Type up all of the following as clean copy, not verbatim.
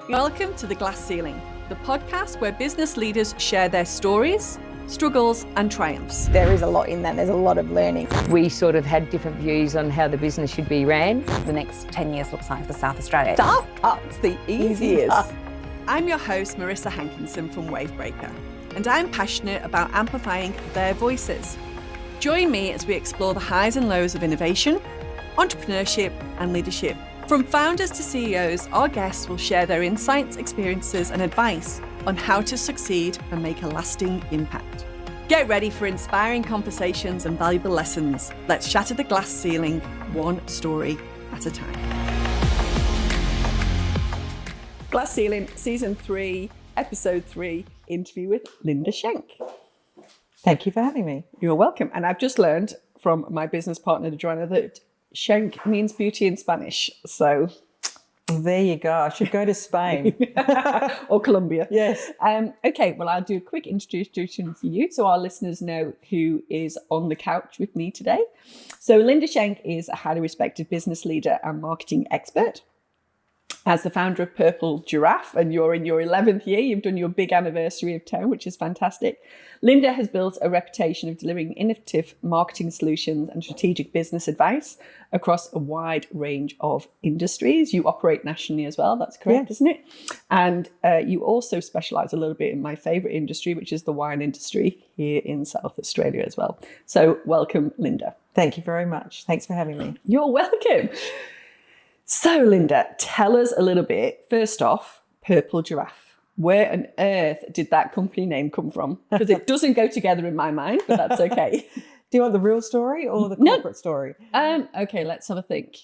Welcome to The Glass Ceiling, the podcast where business leaders share their stories, struggles and triumphs. There is a lot in that. There's a lot of learning. We sort of had different views on how the business should be ran. The next 10 years looks like for South Australia. Startup's the easiest. I'm your host, Marissa Hankinson from Wavebreaker, and I'm passionate about amplifying their voices. Join me as we explore the highs and lows of innovation, entrepreneurship and leadership. From founders to CEOs, our guests will share their insights, experiences and advice on how to succeed and make a lasting impact. Get ready for inspiring conversations and valuable lessons. Let's shatter the glass ceiling, one story at a time. Glass Ceiling, Season 3, Episode 3, interview with Lynda Schenk. Thank you for having me. You're welcome. And I've just learned from my business partner, Joanna, that Schenk means beauty in Spanish. So there you go. I should go to Spain. or Colombia. Yes. Okay, well, I'll do a quick introduction for you so our listeners know who is on the couch with me today. So Lynda Schenk is a highly respected business leader and marketing expert. As the founder of Purple Giraffe, and you're in your 11th year, you've done your big anniversary of town, which is fantastic. Lynda has built a reputation of delivering innovative marketing solutions and strategic business advice across a wide range of industries. You operate nationally as well, that's correct, isn't it? And you also specialise a little bit in my favourite industry, which is the wine industry here in South Australia as well. So welcome, Lynda. Thank you very much. Thanks for having me. You're welcome. So, Lynda, tell us a little bit, first off, Purple Giraffe. Where on earth did that company name come from? Because it doesn't go together in my mind, but that's okay. Do you want the real story or the corporate story? Okay, let's have a think.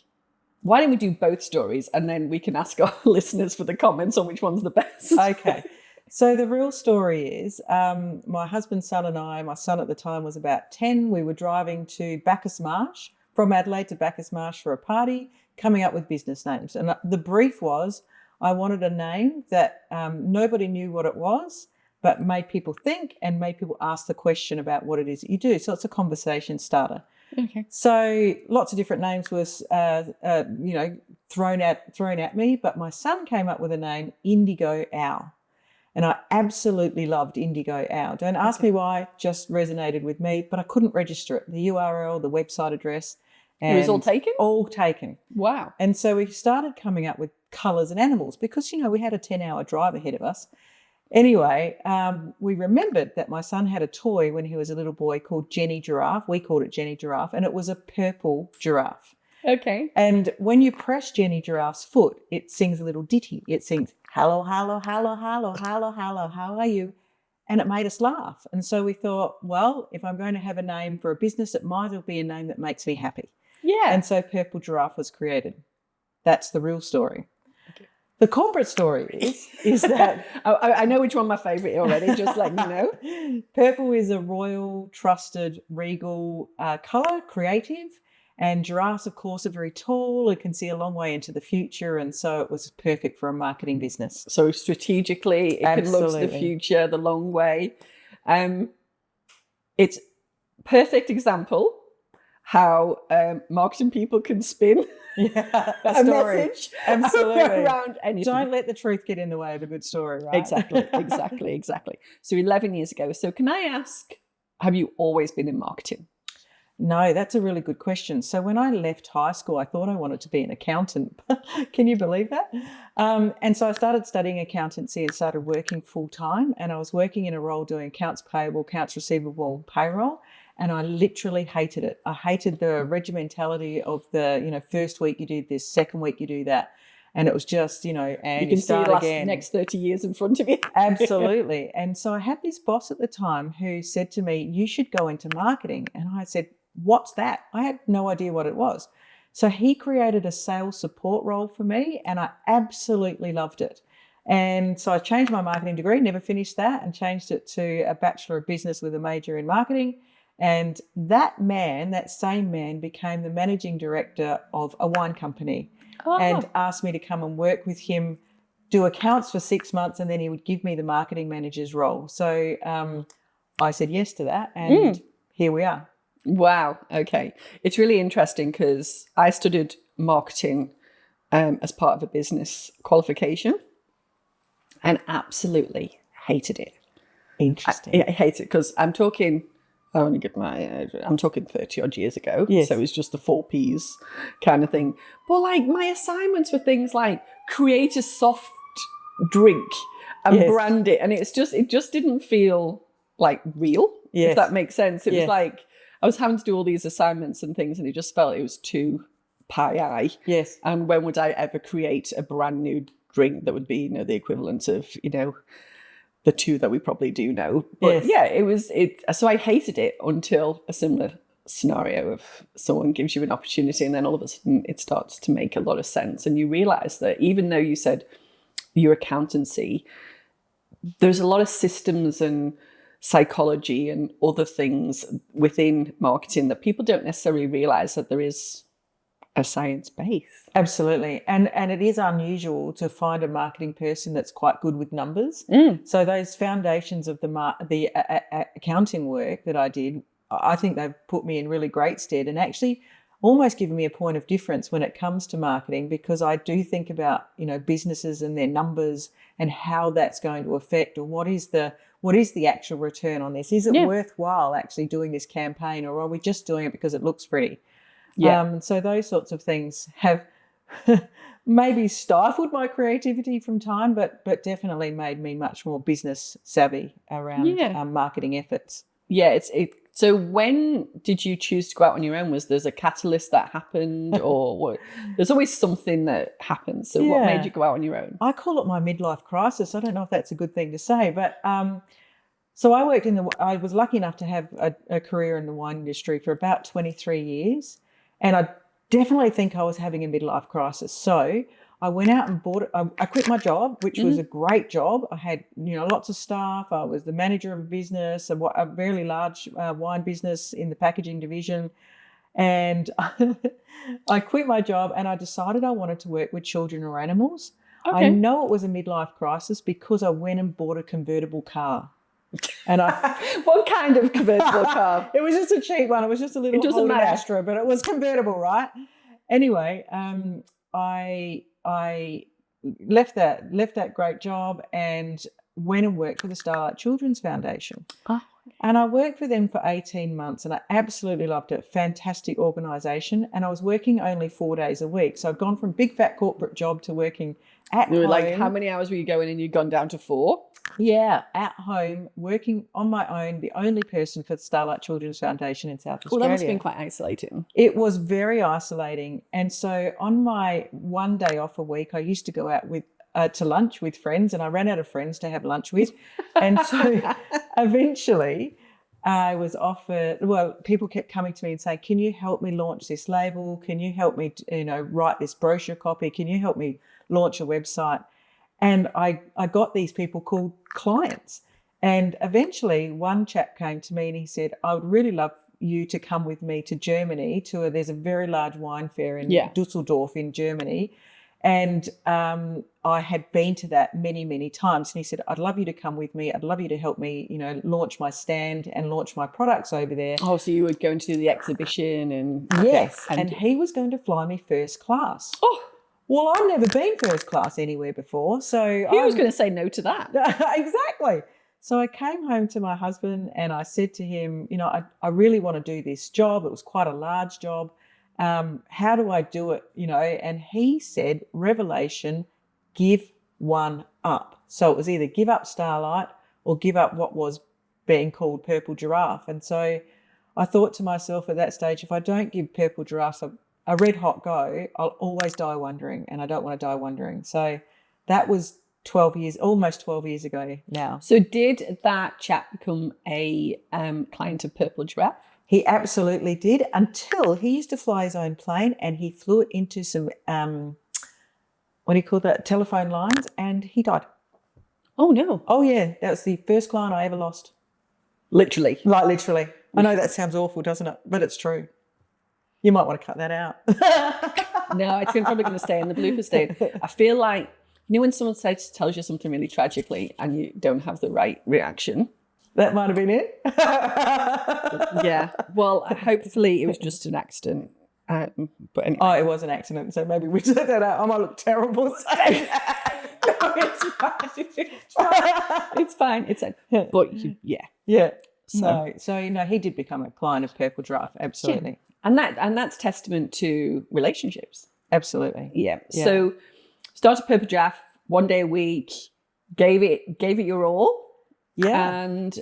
Why don't we do both stories and then we can ask our listeners for the comments on which one's the best. Okay. So the real story is my husband, son and I, my son at the time was about 10. We were driving to Bacchus Marsh, from Adelaide to Bacchus Marsh for a party, coming up with business names. And the brief was I wanted a name that nobody knew what it was, but made people think and made people ask the question about what it is that you do. So it's a conversation starter. Okay. So lots of different names was, thrown at me, but my son came up with a name, Indigo Owl. And I absolutely loved Indigo Owl. Don't ask me why, just resonated with me, but I couldn't register it. The URL, the website address. And it was all taken? All taken. Wow. And so we started coming up with colours and animals because, we had a 10-hour drive ahead of us. Anyway, we remembered that my son had a toy when he was a little boy called Jenny Giraffe. We called it Jenny Giraffe, and it was a purple giraffe. Okay. And when you press Jenny Giraffe's foot, it sings a little ditty. It sings, hello, hello, hello, hello, hello, hello, how are you? And it made us laugh. And so we thought, well, if I'm going to have a name for a business, it might as well be a name that makes me happy. Yeah. And so Purple Giraffe was created. That's the real story. Okay. The corporate story is that... I know which one my favourite already, just letting you know. Purple is a royal, trusted, regal colour, creative. And giraffes, of course, are very tall and can see a long way into the future. And so it was perfect for a marketing business. So strategically, it can look to the future, the long way. It's perfect example how marketing people can spin a message around anything. Don't let the truth get in the way of a good story, right? Exactly. So 11 years ago. So can I ask, have you always been in marketing? No, that's a really good question. So when I left high school, I thought I wanted to be an accountant. Can you believe that? And so I started studying accountancy and started working full time. And I was working in a role doing accounts payable, accounts receivable, payroll. And I literally hated it. I hated the regimentality of the, first week you do this, second week you do that. And it was just, and you can see the next 30 years in front of you. Absolutely. And so I had this boss at the time who said to me, you should go into marketing. And I said, what's that? I had no idea what it was. So he created a sales support role for me and I absolutely loved it. And so I changed my marketing degree, never finished that, and changed it to a Bachelor of Business with a major in marketing. And that same man became the managing director of a wine company and asked me to come and work with him, do accounts for 6 months, and then he would give me the marketing manager's role. So I said yes to that, and here we are. Wow. Okay. It's really interesting because I studied marketing as part of a business qualification. and absolutely hated it. Interesting. I hate it because I'm talking 30 odd years ago. Yes. So it was just the 4 Ps kind of thing. But like my assignments were things like create a soft drink and Yes. brand it. And it just didn't feel like real, Yes. if that makes sense. It Yes. was like I was having to do all these assignments and things, and it just felt it was too pie-eye. Yes. And when would I ever create a brand new drink that would be, the equivalent of, the 2 that we probably do know. But Yes. so I hated it until a similar scenario of someone gives you an opportunity and then all of a sudden it starts to make a lot of sense. And you realize that even though you said your accountancy, there's a lot of systems and psychology and other things within marketing that people don't necessarily realize that there is a science base. Absolutely. And it is unusual to find a marketing person that's quite good with numbers. So those foundations of the accounting work that I did, I think they've put me in really great stead and actually almost given me a point of difference when it comes to marketing, because I do think about, businesses and their numbers and how that's going to affect, or what is the actual return on this? Is it worthwhile actually doing this campaign, or are we just doing it because it looks pretty? Yeah. So those sorts of things have maybe stifled my creativity from time, but definitely made me much more business savvy around marketing efforts. Yeah, so when did you choose to go out on your own? Was there a catalyst that happened, or what? There's always something that happens. So what made you go out on your own? I call it my midlife crisis. I don't know if that's a good thing to say, but so I was lucky enough to have a career in the wine industry for about 23 years. And I definitely think I was having a midlife crisis. So I went out and I quit my job, which was a great job. I had, lots of staff. I was the manager of a business, a very large wine business in the packaging division. And I quit my job and I decided I wanted to work with children or animals. Okay. I know it was a midlife crisis because I went and bought a convertible car. And what kind of convertible car? It was just a cheap one. It was just a little Holden Astra, but it was convertible, right? Anyway, I left that great job and went and worked for the Starlight Children's Foundation. Oh. And I worked for them for 18 months and I absolutely loved it. Fantastic organisation. And I was working only 4 days a week. So I'd gone from big fat corporate job to working at home. Like, how many hours were you going and you'd gone down to 4? Yeah, at home, working on my own, the only person for the Starlight Children's Foundation in South Australia. Well, that must have been quite isolating. It was very isolating. And so on my one day off a week, I used to go out to lunch with friends, and I ran out of friends to have lunch with. And so eventually I was offered, people kept coming to me and saying, can you help me launch this label? Can you help me, write this brochure copy? Can you help me launch a website? And I got these people called clients. And eventually one chap came to me and he said, I would really love you to come with me to Germany. There's a very large wine fair in Dusseldorf in Germany. And I had been to that many, many times. And he said, I'd love you to come with me. I'd love you to help me, launch my stand and launch my products over there. Oh, so you were going to do the exhibition and... Yes, and he was going to fly me first class. Oh, well, I've never been first class anywhere before, so... Who was going to say no to that? Exactly. So I came home to my husband and I said to him, I really want to do this job. It was quite a large job. How do I do it? And he said, revelation, give one up. So it was either give up Starlight or give up what was being called Purple Giraffe. And so I thought to myself at that stage, if I don't give Purple Giraffe a red hot go, I'll always die wondering, and I don't want to die wondering. So that was almost 12 years ago now. So did that chap become a client of Purple Giraffe? He absolutely did, until he used to fly his own plane and he flew it into some, telephone lines, and he died. Oh, no. Oh, yeah. That was the first client I ever lost. Literally. Like, literally. I know that sounds awful, doesn't it? But it's true. You might want to cut that out. No, it's probably going to stay in the blooper state. I feel like, when someone tells you something really tragically and you don't have the right reaction. That might have been it. Yeah. Well, hopefully it was just an accident. But anyway. Oh, it was an accident. So maybe we took that out. I might look terrible saying that. No, it's fine. it's fine. It's like, but yeah. So he did become a client of Purple Giraffe. Absolutely. Yeah. And that's testament to relationships. Absolutely. Yeah. So started Purple Giraffe 1 day a week, gave it your all. Yeah. And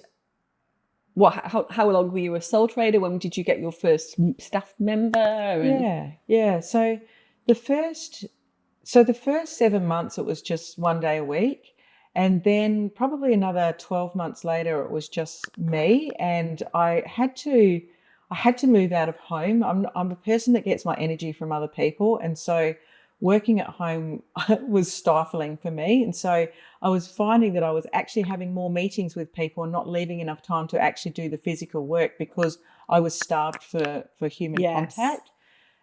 how long were you a sole trader? When did you get your first staff member? Yeah. So the first 7 months, it was just 1 day a week. And then probably another 12 months later, it was just me. And I had to move out of home. I'm a person that gets my energy from other people. And so working at home was stifling for me. And so I was finding that I was actually having more meetings with people and not leaving enough time to actually do the physical work because I was starved for human contact.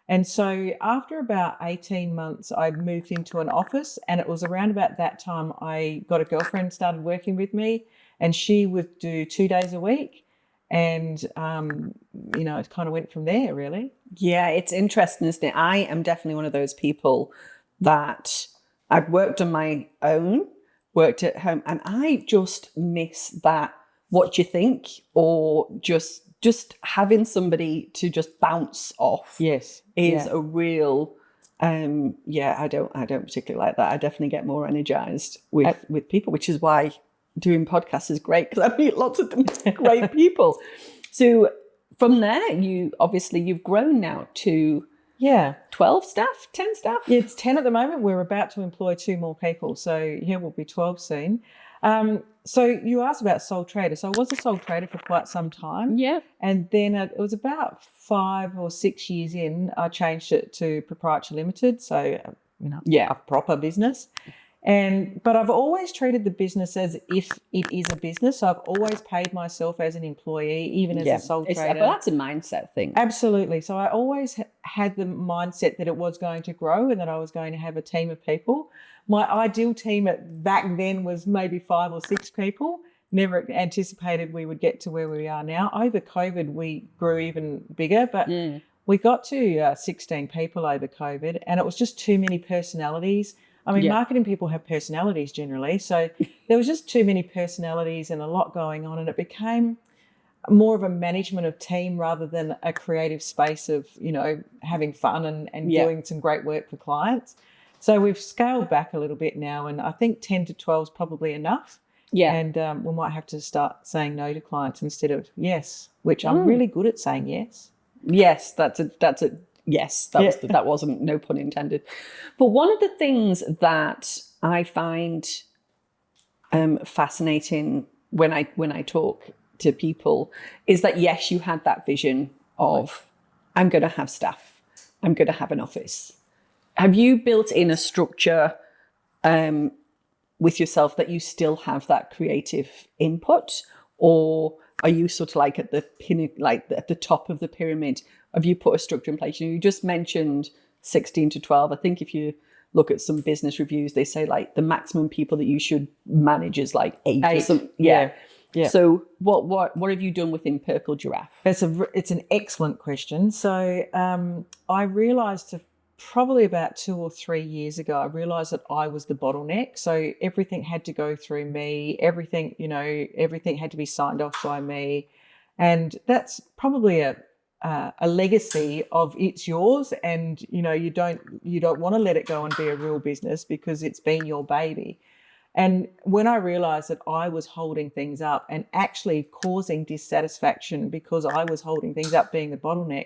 And so after about 18 months, I moved into an office, and it was around about that time I got a girlfriend, started working with me, and she would do 2 days a week. And, it kind of went from there, really. Yeah, it's interesting, isn't it? I am definitely one of those people that I've worked on my own, worked at home, and I just miss that what you think, or just having somebody to just bounce off. Yes. Is a real I don't particularly like that. I definitely get more energized with people, which is why doing podcasts is great, because I meet lots of great people. So from there, you've grown now to 12 staff, 10 staff? Yeah, it's 10 at the moment. We're about to employ 2 more people. So we'll be 12 soon. So you asked about sole trader. So I was a sole trader for quite some time. Yeah. And then it was about 5 or 6 years in, I changed it to proprietary limited. So, a proper business. But I've always treated the business as if it is a business. So I've always paid myself as an employee, even as a sole trader. Well, that's a mindset thing. Absolutely. So I always had the mindset that it was going to grow and that I was going to have a team of people. My ideal team back then was maybe 5 or 6 people. Never anticipated we would get to where we are now. Over COVID, we grew even bigger, but we got to 16 people over COVID, and it was just too many personalities. I mean, marketing people have personalities generally. So there was just too many personalities and a lot going on, and it became more of a management of team rather than a creative space of, having fun and doing some great work for clients. So we've scaled back a little bit now, and I think 10 to 12 is probably enough. Yeah. And we might have to start saying no to clients instead of yes, which I'm really good at saying yes. Yes, that's a yes. That wasn't, no pun intended. But one of the things that I find fascinating when I talk to people is that, yes, you had that vision of, I'm going to have staff, I'm going to have an office. Have you built in a structure with yourself that you still have that creative input, or are you sort of like at the at the top of the pyramid? Have you put a structure in place? You just mentioned 16 to 12. I think if you look at some business reviews, they say like the maximum people that you should manage is like 8 or something. Yeah. So what have you done within Purple Giraffe? It's an excellent question. So I realised probably about 2 or 3 years ago, I realised that I was the bottleneck. So everything had to go through me. Everything had to be signed off by me, and that's probably a legacy of it's yours, and you don't want to let it go and be a real business because it's been your baby. And when I realized that I was holding things up and actually causing dissatisfaction because I was holding things up, being the bottleneck,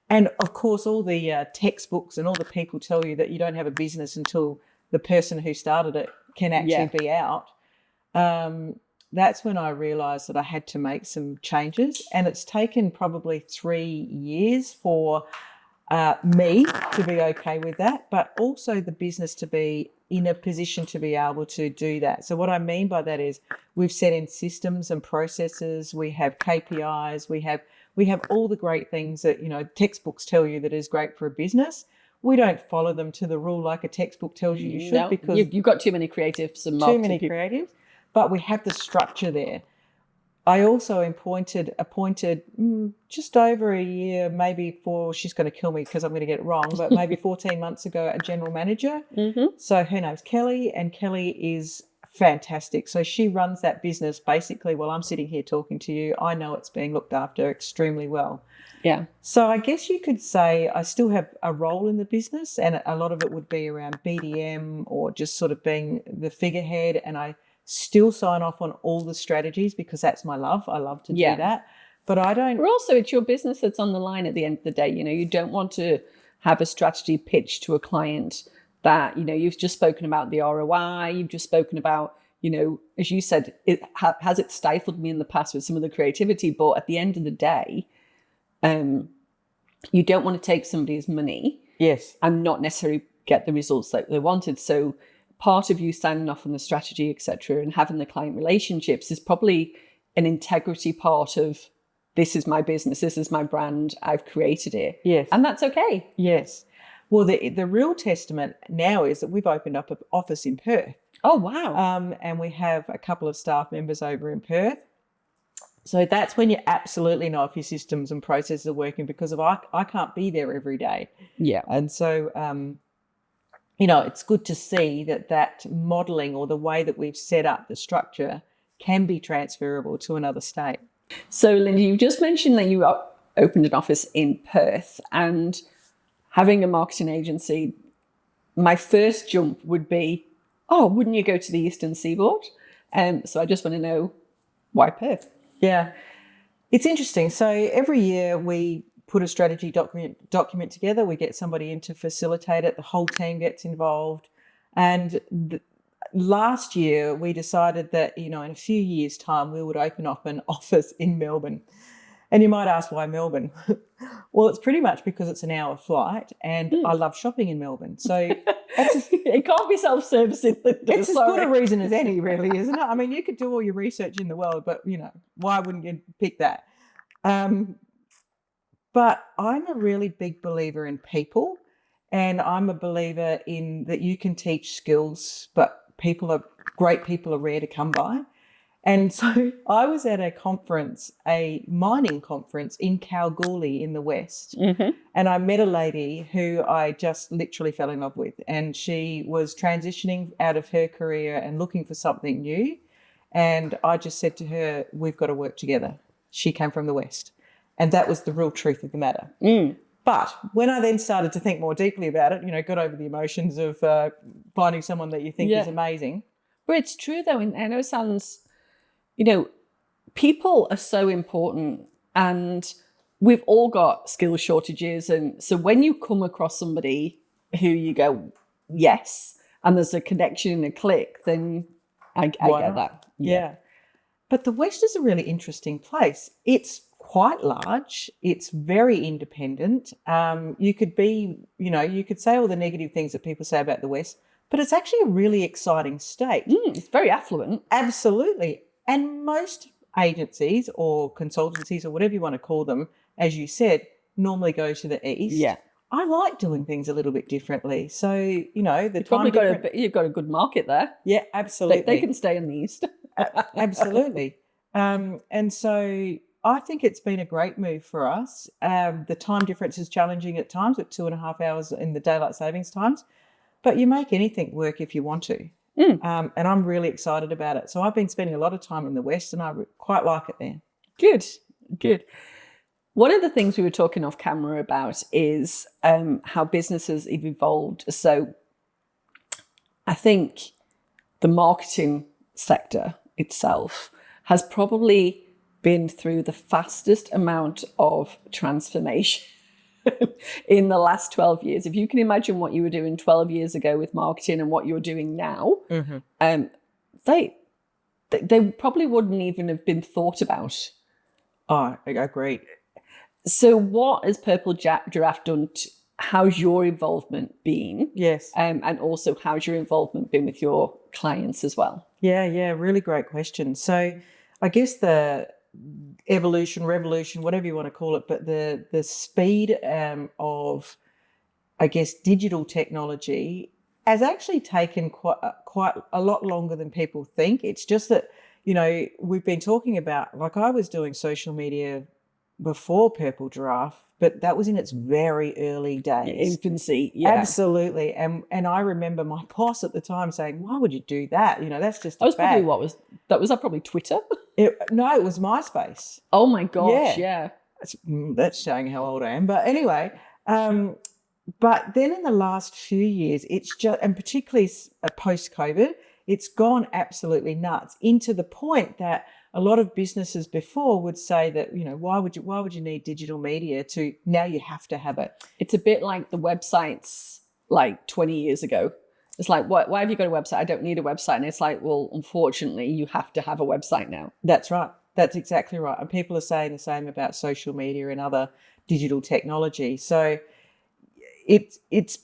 and of course all the textbooks and all the people tell you that you don't have a business until the person who started it can actually be out. That's when I realised that I had to make some changes, and it's taken probably 3 years for me to be okay with that, but also the business to be in a position to be able to do that. So what I mean by that is we've set in systems and processes, we have KPIs, we have all the great things that textbooks tell you that is great for a business. We don't follow them to the rule like a textbook tells you should, because you've got too many creatives and too many creatives. But we have the structure there. I also appointed just over a year, maybe she's going to kill me because I'm going to get it wrong, but maybe 14 months ago, a general manager. So her name's Kelly, and Kelly is fantastic. So she runs that business basically while I'm sitting here talking to you. I know it's being looked after extremely well. Yeah. So I guess you could say I still have a role in the business, and a lot of it would be around BDM or just sort of being the figurehead, and I still sign off on all the strategies because that's my love. I love to do that. But I don't... But also it's your business that's on the line at the end of the day. You know, you don't want to have a strategy pitch to a client that, you know, you've just spoken about the ROI, you've just spoken about, you know, as you said, has it stifled me in the past with some of the creativity? But at the end of the day, you don't want to take somebody's money and not necessarily get the results that they wanted. So part of you signing off on the strategy, etc., and having the client relationships is probably an integrity part of, this is my business, this is my brand, I've created it. Yes. And that's okay. Yes. Well, the real testament now is that we've opened up an office in Perth. Oh, wow. And we have a couple of staff members over in Perth. So that's when you absolutely know if your systems and processes are working, because I can't be there every day. Yeah. And so, you know, it's good to see that modelling or the way that we've set up the structure can be transferable to another state. So, Lynda, you just mentioned that you opened an office in Perth, and having a marketing agency, my first jump would be, oh, wouldn't you go to the Eastern Seaboard? So I just want to know, why Perth? Yeah, it's interesting. So every year we put a strategy document together. We get somebody in to facilitate it. The whole team gets involved. And last year we decided that, you know, in a few years' time we would open up an office in Melbourne. And you might ask, why Melbourne? Well, it's pretty much because it's an hour flight, and I love shopping in Melbourne. So it can't be self-servicing. It's as good a reason as any, really, isn't it? I mean, you could do all your research in the world, but, you know, why wouldn't you pick that? But I'm a really big believer in people, and I'm a believer in that you can teach skills, but great people are rare to come by. And so I was at a conference, a mining conference in Kalgoorlie in the West, and I met a lady who I just literally fell in love with, and she was transitioning out of her career and looking for something new. And I just said to her, we've got to work together. She came from the West, and that was the real truth of the matter. But when I then started to think more deeply about it, you know, got over the emotions of finding someone that you think is amazing. But it's true, though, and I know it sounds... You know, people are so important, and we've all got skill shortages. And so when you come across somebody who you go, yes, and there's a connection and a click, then I get that. Yeah. But the West is a really interesting place. It's quite large. It's very independent. You could be, you know, you could say all the negative things that people say about the West, but it's actually a really exciting state. It's very affluent. Absolutely. And most agencies or consultancies or whatever you want to call them, as you said, normally go to the east. Yeah. I like doing things a little bit differently. So, you know, you've got a good market there. Yeah, absolutely. They can stay in the east. Absolutely. And so I think it's been a great move for us. The time difference is challenging at times with 2.5 hours in the daylight savings times, but you make anything work if you want to. And I'm really excited about it. So I've been spending a lot of time in the West, and I quite like it there. Good. One of the things we were talking off camera about is how businesses have evolved. So I think the marketing sector itself has probably been through the fastest amount of transformation in the last 12 years. If you can imagine what you were doing 12 years ago with marketing and what you're doing now, they probably wouldn't even have been thought about. Oh, I agree. So what has Purple Giraffe done? How's your involvement been? Yes. And also how's your involvement been with your clients as well? Yeah, really great question. So I guess the evolution, revolution, whatever you want to call it, but the speed of, I guess, digital technology has actually taken quite a lot longer than people think. It's just that, you know, we've been talking about, like I was doing social media before Purple Giraffe but that was in its very early days. Infancy, yeah. Absolutely. And I remember my boss at the time saying, why would you do that? That's just That was fad. probably was that probably Twitter? No, it was MySpace. Oh my gosh, yeah. That's showing how old I am. But anyway, but then in the last few years, it's just, and particularly post-COVID, it's gone absolutely nuts, into the point that a lot of businesses before would say that, why would you need digital media to, now you have to have it. It's a bit like the websites like 20 years ago. It's like, why have you got a website? I don't need a website. And it's like, well, unfortunately, you have to have a website now. That's right. That's exactly right. And people are saying the same about social media and other digital technology. So it's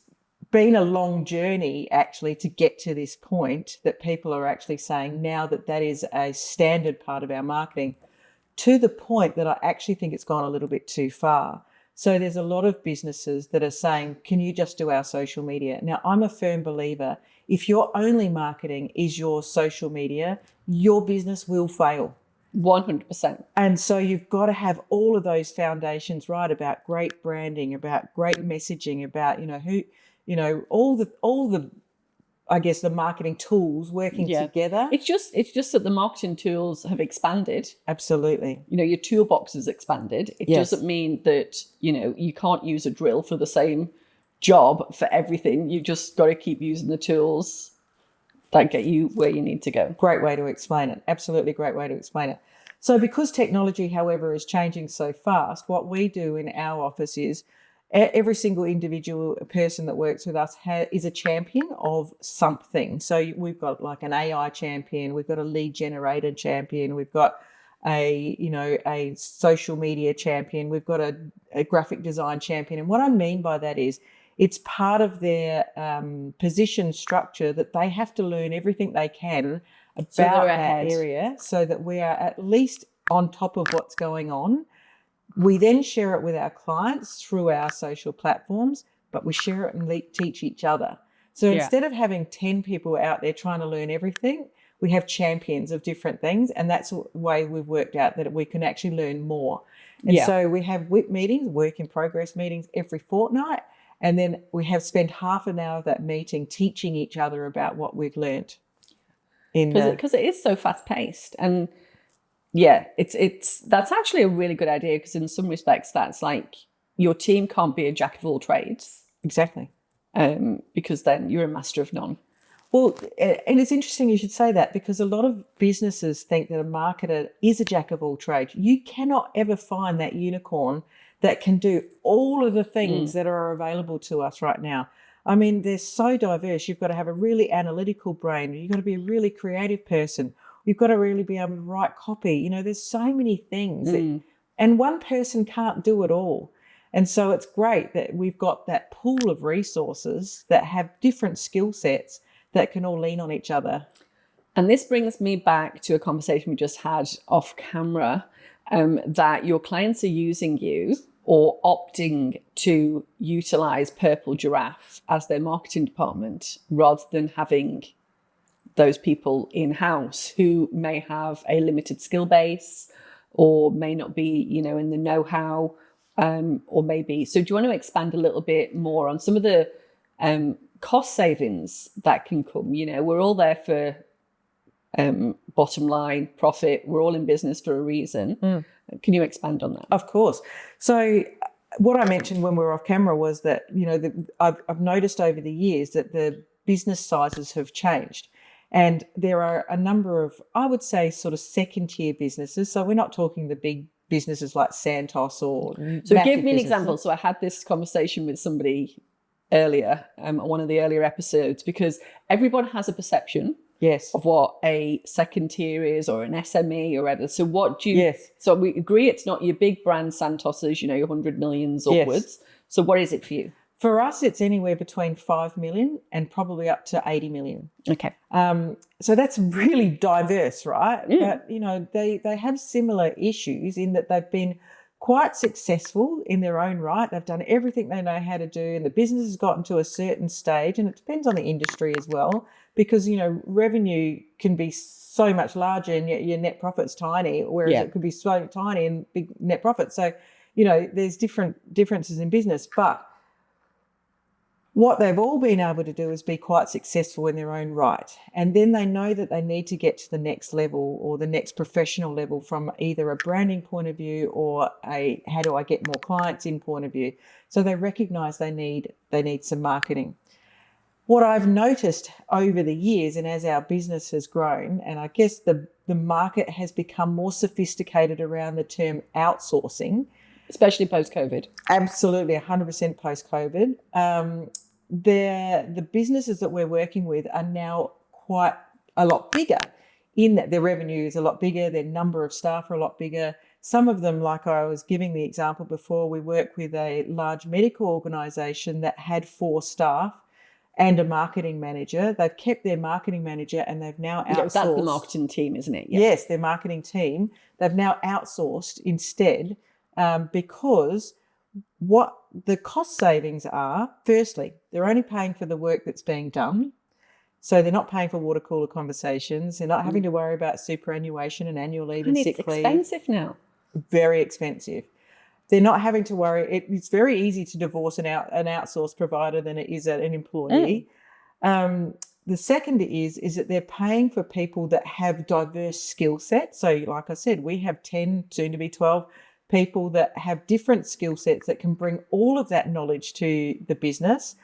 been a long journey actually to get to this point that people are actually saying now that is a standard part of our marketing, to the point that I actually think it's gone a little bit too far. So there's a lot of businesses that are saying, can you just do our social media? Now, I'm a firm believer, if your only marketing is your social media, your business will fail. 100%. And so you've got to have all of those foundations right, about great branding, about great messaging, about, all the I guess the marketing tools working together. It's just that the marketing tools have expanded. Absolutely. Your toolbox has expanded. It doesn't mean that, you can't use a drill for the same job for everything. You just got to keep using the tools that get you where you need to go. Great way to explain it. Absolutely great way to explain it. So because technology, however, is changing so fast, what we do in our office is every single individual person that works with us is a champion of something. So we've got like an AI champion, we've got a lead generator champion, we've got a social media champion, we've got a graphic design champion. And what I mean by that is it's part of their position structure that they have to learn everything they can about that area, so that we are at least on top of what's going on. We then share it with our clients through our social platforms, but we share it and teach each other. So instead of having 10 people out there trying to learn everything, we have champions of different things, and that's the way we've worked out that we can actually learn more. And so we have WIP meetings, work in progress meetings, every fortnight, and then we have spent half an hour of that meeting teaching each other about what we've learned. Because it is so fast paced, and that's actually a really good idea, because in some respects that's like your team can't be a jack of all trades. Exactly. Because then you're a master of none. Well, and it's interesting you should say that, because a lot of businesses think that a marketer is a jack of all trades. You cannot ever find that unicorn that can do all of the things that are available to us right now. I mean, they're so diverse. You've got to have a really analytical brain. You've got to be a really creative person. You've got to really be able to write copy. There's so many things. And one person can't do it all. And so it's great that we've got that pool of resources that have different skill sets that can all lean on each other. And this brings me back to a conversation we just had off camera, that your clients are using you or opting to utilize Purple Giraffe as their marketing department, rather than having those people in-house who may have a limited skill base or may not be, in the know-how, or maybe. So do you want to expand a little bit more on some of the cost savings that can come? We're all there for bottom line profit. We're all in business for a reason. Can you expand on that? Of course. So what I mentioned when we were off camera was that, I've noticed over the years that the business sizes have changed. And there are a number of, I would say, sort of second-tier businesses. So we're not talking the big businesses like Santos or... So give me an example. So I had this conversation with somebody earlier, on one of the earlier episodes, because everyone has a perception of what a second tier is, or an SME or whatever. So what do you... So we agree it's not your big brand Santos's, your 100 millions upwards. So what is it for you? For us, it's anywhere between 5 million and probably up to 80 million. Okay. So that's really diverse, right? But, they have similar issues in that they've been quite successful in their own right. They've done everything they know how to do, and the business has gotten to a certain stage, and it depends on the industry as well, because, revenue can be so much larger and yet your net profit's tiny, whereas it could be so tiny and big net profit. So there's differences in business, but what they've all been able to do is be quite successful in their own right. And then they know that they need to get to the next level or the next professional level from either a branding point of view or a how do I get more clients in point of view. So they recognise they need some marketing. What I've noticed over the years, and as our business has grown, and I guess the market has become more sophisticated around the term outsourcing. Especially post-COVID. Absolutely, 100% post-COVID. The businesses that we're working with are now quite a lot bigger in that their revenue is a lot bigger, their number of staff are a lot bigger. Some of them, like I was giving the example before, we work with a large medical organisation that had 4 staff and a marketing manager. They've kept their marketing manager and they've now outsourced. That's the marketing team, isn't it? Yeah. Yes, their marketing team. They've now outsourced instead because what the cost savings are, firstly, they're only paying for the work that's being done. So they're not paying for water cooler conversations. They're not having to worry about superannuation and annual leave and sick leave. It's expensive now. Very expensive. They're not having to worry. It's very easy to divorce an outsourced provider than it is an employee. The second is that they're paying for people that have diverse skill sets. So like I said, we have 10, soon to be 12 people that have different skill sets that can bring all of that knowledge to the business.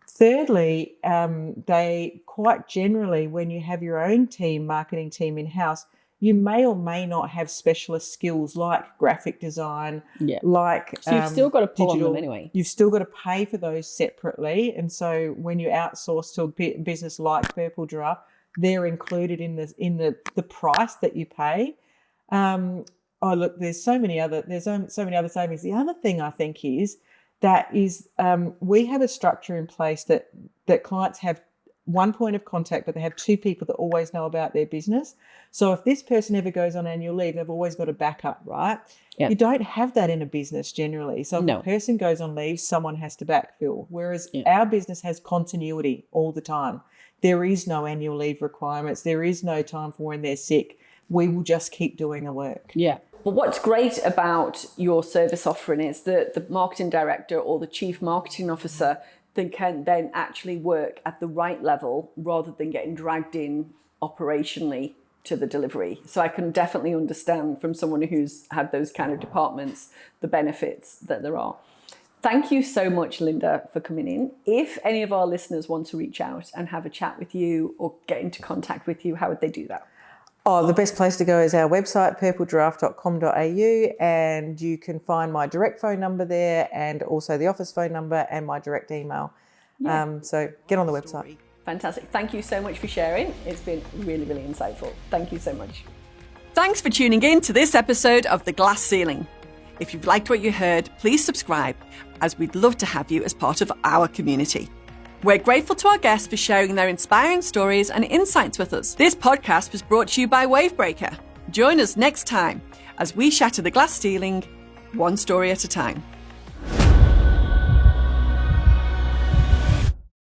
Thirdly, they quite generally, when you have your own team, marketing team in-house, you may or may not have specialist skills like graphic design, so you've still got to pull digital. on them anyway. You've still got to pay for those separately. And so when you outsource to a business like Purple Giraffe, they're included in the price that you pay. Oh, look, there's so many other savings. The other thing I think is we have a structure in place that clients have one point of contact, but they have 2 people that always know about their business. So if this person ever goes on annual leave, they've always got a backup, right? Yeah. You don't have that in a business generally. So if a person goes on leave, someone has to backfill. Whereas our business has continuity all the time. There is no annual leave requirements. There is no time for when they're sick. We will just keep doing the work. Yeah. But what's great about your service offering is that the marketing director or the chief marketing officer can then actually work at the right level rather than getting dragged in operationally to the delivery. So I can definitely understand from someone who's had those kind of departments the benefits that there are. Thank you so much, Lynda, for coming in. If any of our listeners want to reach out and have a chat with you or get into contact with you, how would they do that? Oh, the best place to go is our website, purplegiraffe.com.au, and you can find my direct phone number there and also the office phone number and my direct email. So get on the website. Fantastic. Thank you so much for sharing. It's been really, really insightful. Thank you so much. Thanks for tuning in to this episode of The Glass Ceiling. If you've liked what you heard, please subscribe, as we'd love to have you as part of our community. We're grateful to our guests for sharing their inspiring stories and insights with us. This podcast was brought to you by Wavebreaker. Join us next time as we shatter the glass ceiling, one story at a time.